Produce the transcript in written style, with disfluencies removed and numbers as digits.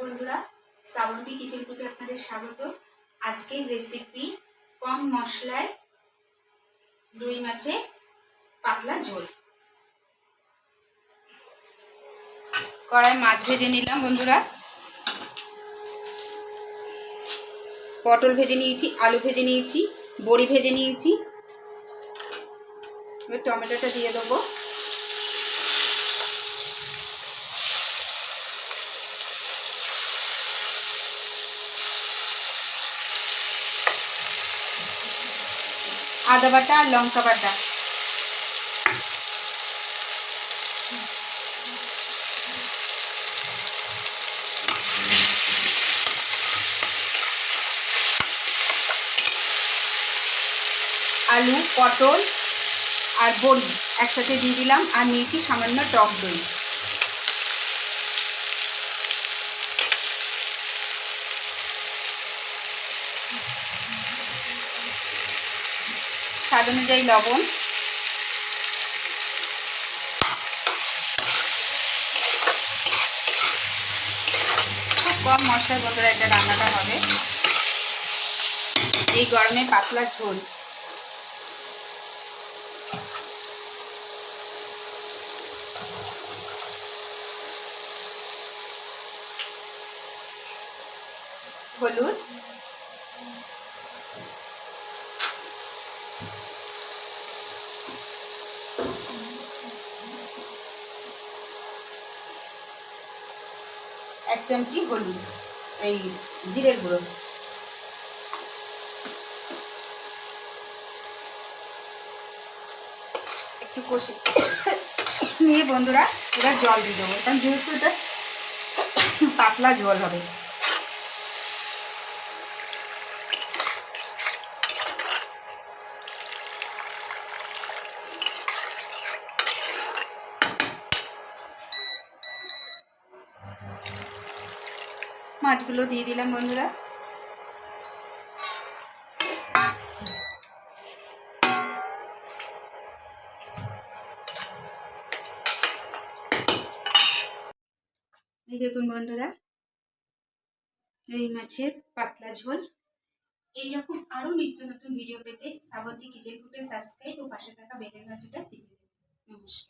বন্ধুরা, শ্রাবন্তী কিচেন কুকে আপনাদের স্বাগত। আজকের রেসিপি কম মশলায় রুই মাছের পাতলা ঝোল। কড়াই মাছ ভেজে নিলাম বন্ধুরা, পটল ভেজে নিয়েছি, আলু ভেজে নিয়েছি, বড়ি ভেজে নিয়েছি। এবার টমেটোটা দিয়ে দেবো। আদা বাটা আর লঙ্কা বাটা, আলু, পটল আর বড়ি একসাথে দিয়ে দিলাম, আর নিয়েছি সামান্য টক দই। স্বাদ অনুযায়ী লবণ, খুব কম মশলার ভেতরে একটা রান্নাটা হবে। এই গরমে পাতলা ঝোল। হলুদ, এক চামচি হলুদ, এই জিরের গুঁড়ো, একটু কষে নিয়ে বন্ধুরা এবার জল দিয়ে দেবো, কারণ যেহেতু এটা পাতলা ঝোল হবে। মাছগুলো দিয়ে দিলাম বন্ধুরা। এই দেখুন বন্ধুরা, রুই মাছের পাতলা ঝোল। এইরকম আরো নিত্য নতুন ভিডিও পেতে শ্রাবন্তী কিচেন কুকে সাবস্ক্রাইব ও পাশে থাকা বেল আইকনটা টিপে দিন। নমস্কার।